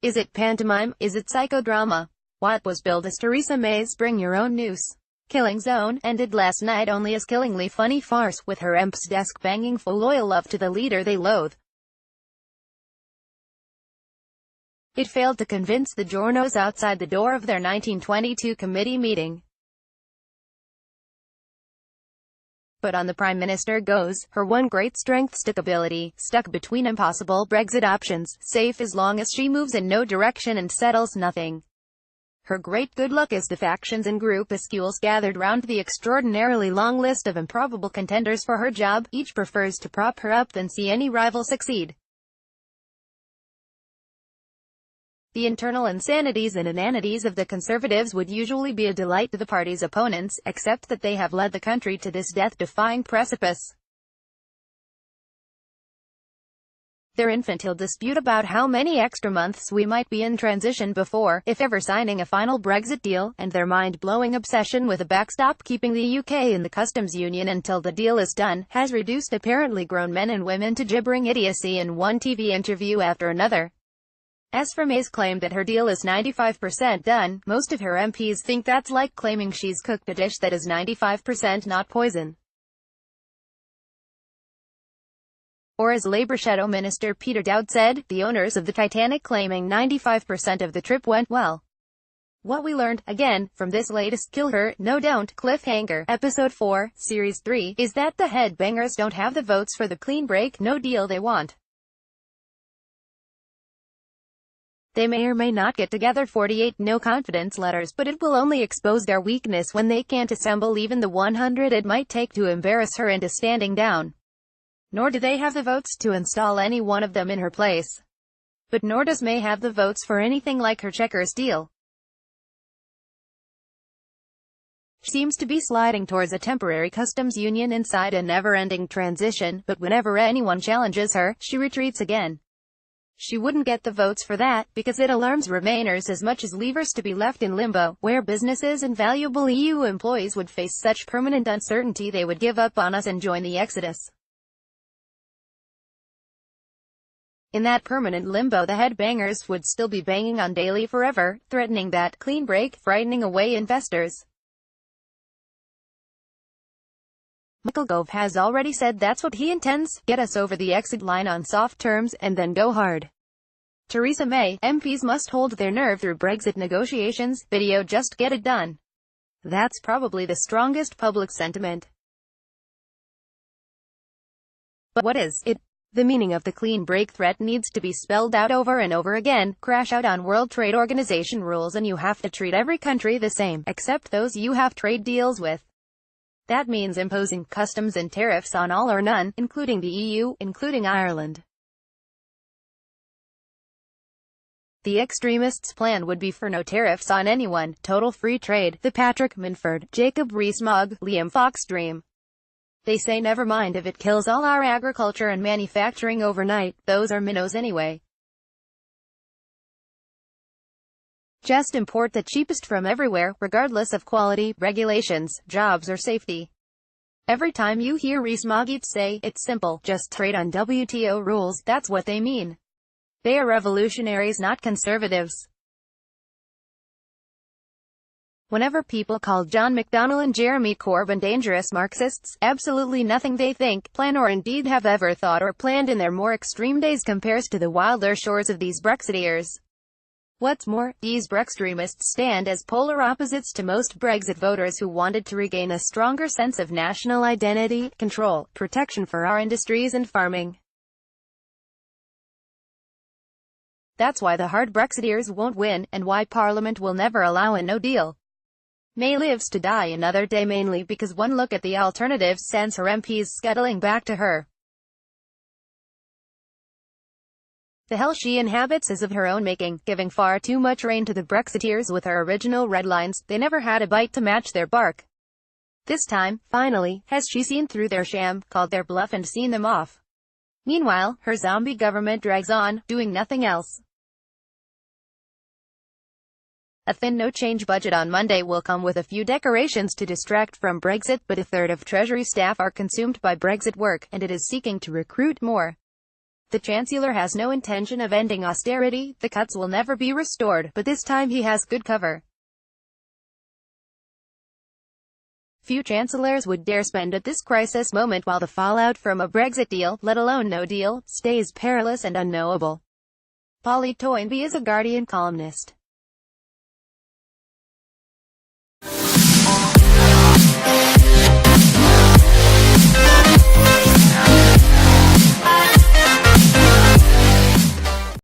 Is it pantomime? Is it psychodrama? What was billed as Theresa May's Bring Your Own Noose killing zone ended last night only as killingly funny farce, with her MPs desk-banging faux-loyal love to the leader they loathe. It failed to convince the journos outside the door of their 1922 committee meeting. But on the Prime Minister goes, her one great strength, stickability, stuck between impossible Brexit options, safe as long as she moves in no direction and settles nothing. Her great good luck is the factions and groupuscules gathered round the extraordinarily long list of improbable contenders for her job. Each prefers to prop her up than see any rival succeed. The internal insanities and inanities of the Conservatives would usually be a delight to the party's opponents, except that they have led the country to this death-defying precipice. Their infantile dispute about how many extra months we might be in transition before, if ever, signing a final Brexit deal, and their mind-blowing obsession with a backstop keeping the UK in the customs union until the deal is done, has reduced apparently grown men and women to gibbering idiocy in one TV interview after another. As for May's claim that her deal is 95% done, most of her MPs think that's like claiming she's cooked a dish that is 95% not poison. Or as Labour Shadow Minister Peter Dowd said, the owners of the Titanic claiming 95% of the trip went well. What we learned, again, from this latest Kill Her, No Don't cliffhanger, Episode 4, Series 3, is that the headbangers don't have the votes for the clean break, no deal they want. They may or may not get together 48 no-confidence letters, but it will only expose their weakness when they can't assemble even the 100 it might take to embarrass her into standing down. Nor do they have the votes to install any one of them in her place. But nor does May have the votes for anything like her Chequers deal. She seems to be sliding towards a temporary customs union inside a never-ending transition, but whenever anyone challenges her, she retreats again. She wouldn't get the votes for that, because it alarms Remainers as much as Leavers to be left in limbo, where businesses and valuable EU employees would face such permanent uncertainty they would give up on us and join the exodus. In that permanent limbo, the headbangers would still be banging on daily forever, threatening that clean break, frightening away investors. Michael Gove has already said that's what he intends: get us over the exit line on soft terms, and then go hard. Theresa May, MPs must hold their nerve through Brexit negotiations. Video, just get it done. That's probably the strongest public sentiment. But what is it? The meaning of the clean break threat needs to be spelled out over and over again. Crash out on World Trade Organization rules and you have to treat every country the same, except those you have trade deals with. That means imposing customs and tariffs on all or none, including the EU, including Ireland. The extremists' plan would be for no tariffs on anyone, total free trade, the Patrick Minford, Jacob Rees-Mogg, Liam Fox dream. They say never mind if it kills all our agriculture and manufacturing overnight, those are minnows anyway. Just import the cheapest from everywhere, regardless of quality, regulations, jobs or safety. Every time you hear Rees-Mogg say, it's simple, just trade on WTO rules, that's what they mean. They are revolutionaries, not conservatives. Whenever people call John McDonnell and Jeremy Corbyn dangerous Marxists, absolutely nothing they think, plan or indeed have ever thought or planned in their more extreme days compares to the wilder shores of these Brexiteers. What's more, these Brextremists stand as polar opposites to most Brexit voters who wanted to regain a stronger sense of national identity, control, protection for our industries and farming. That's why the hard Brexiteers won't win, and why Parliament will never allow a no deal. May lives to die another day, mainly because one look at the alternatives sends her MPs scuttling back to her. The hell she inhabits is of her own making, giving far too much rein to the Brexiteers with her original red lines. They never had a bite to match their bark. This time, finally, has she seen through their sham, called their bluff and seen them off. Meanwhile, her zombie government drags on, doing nothing else. A thin no-change budget on Monday will come with a few decorations to distract from Brexit, but a third of Treasury staff are consumed by Brexit work, and it is seeking to recruit more. The Chancellor has no intention of ending austerity. The cuts will never be restored, but this time he has good cover. Few chancellors would dare spend at this crisis moment while the fallout from a Brexit deal, let alone no deal, stays perilous and unknowable. Polly Toynbee is a Guardian columnist.